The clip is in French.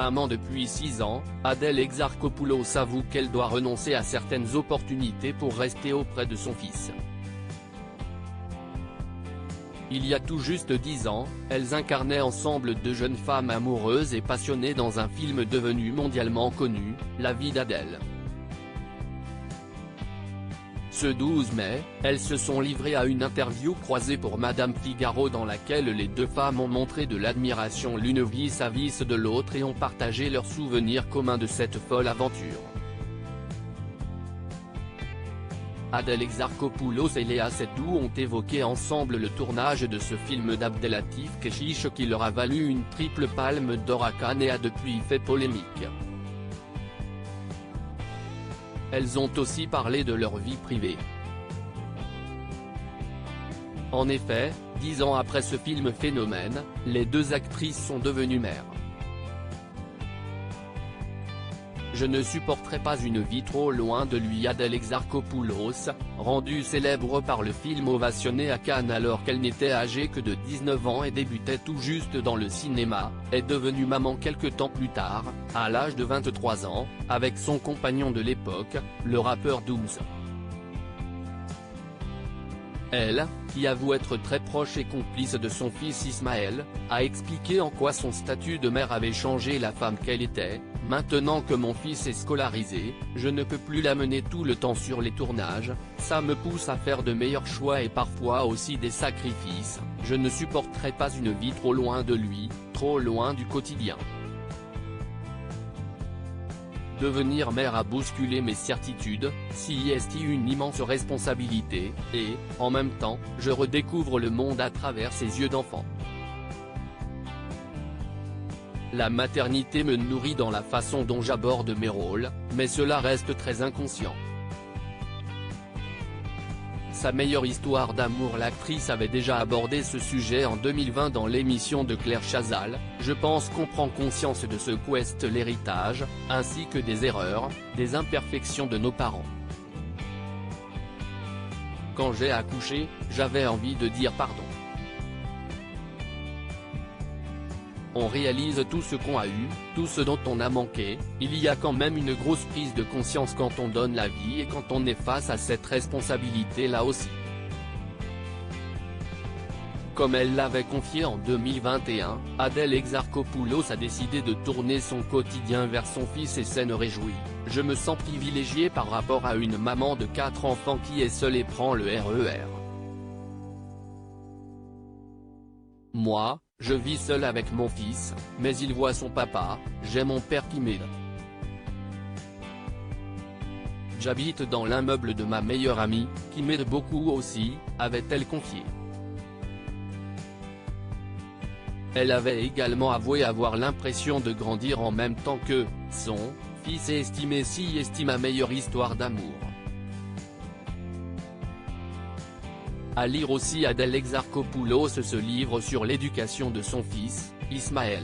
Maman depuis 6 ans, Adèle Exarchopoulos avoue qu'elle doit renoncer à certaines opportunités pour rester auprès de son fils. Il y a tout juste 10 ans, elles incarnaient ensemble deux jeunes femmes amoureuses et passionnées dans un film devenu mondialement connu, La vie d'Adèle. Ce 12 mai, elles se sont livrées à une interview croisée pour Madame Figaro dans laquelle les deux femmes ont montré de l'admiration l'une vis-à-vis de l'autre et ont partagé leurs souvenirs communs de cette folle aventure. Adèle Exarchopoulos et Léa Seydoux ont évoqué ensemble le tournage de ce film d'Abdelatif Kechiche qui leur a valu une triple palme d'or à Cannes et a depuis fait polémique. Elles ont aussi parlé de leur vie privée. En effet, 10 ans après ce film phénomène, les deux actrices sont devenues mères. Je ne supporterai pas une vie trop loin de lui. Adèle Exarchopoulos, rendue célèbre par le film ovationné à Cannes alors qu'elle n'était âgée que de 19 ans et débutait tout juste dans le cinéma, est devenue maman quelque temps plus tard, à l'âge de 23 ans, avec son compagnon de l'époque, le rappeur Dooms. Elle, qui avoue être très proche et complice de son fils Ismaël, a expliqué en quoi son statut de mère avait changé la femme qu'elle était. Maintenant que mon fils est scolarisé, je ne peux plus l'amener tout le temps sur les tournages, ça me pousse à faire de meilleurs choix et parfois aussi des sacrifices, je ne supporterai pas une vie trop loin de lui, trop loin du quotidien. Devenir mère a bousculé mes certitudes, si est une immense responsabilité, et, en même temps, je redécouvre le monde à travers ses yeux d'enfant. La maternité me nourrit dans la façon dont j'aborde mes rôles, mais cela reste très inconscient. Sa meilleure histoire d'amour. L'actrice avait déjà abordé ce sujet en 2020 dans l'émission de Claire Chazal. Je pense qu'on prend conscience de ce qu'est l'héritage, ainsi que des erreurs, des imperfections de nos parents. Quand j'ai accouché, j'avais envie de dire pardon. On réalise tout ce qu'on a eu, tout ce dont on a manqué, il y a quand même une grosse prise de conscience quand on donne la vie et quand on est face à cette responsabilité-là aussi. Comme elle l'avait confié en 2021, Adèle Exarchopoulos a décidé de tourner son quotidien vers son fils et s'en réjouit. Je me sens privilégiée par rapport à une maman de 4 enfants qui est seule et prend le RER. Moi, je vis seule avec mon fils, mais il voit son papa, j'ai mon père qui m'aide. J'habite dans l'immeuble de ma meilleure amie, qui m'aide beaucoup aussi, avait-elle confié. Elle avait également avoué avoir l'impression de grandir en même temps que son fils et estimé ma meilleure histoire d'amour. À lire aussi. Adèle Exarchopoulos se livre sur l'éducation de son fils, Ismaël.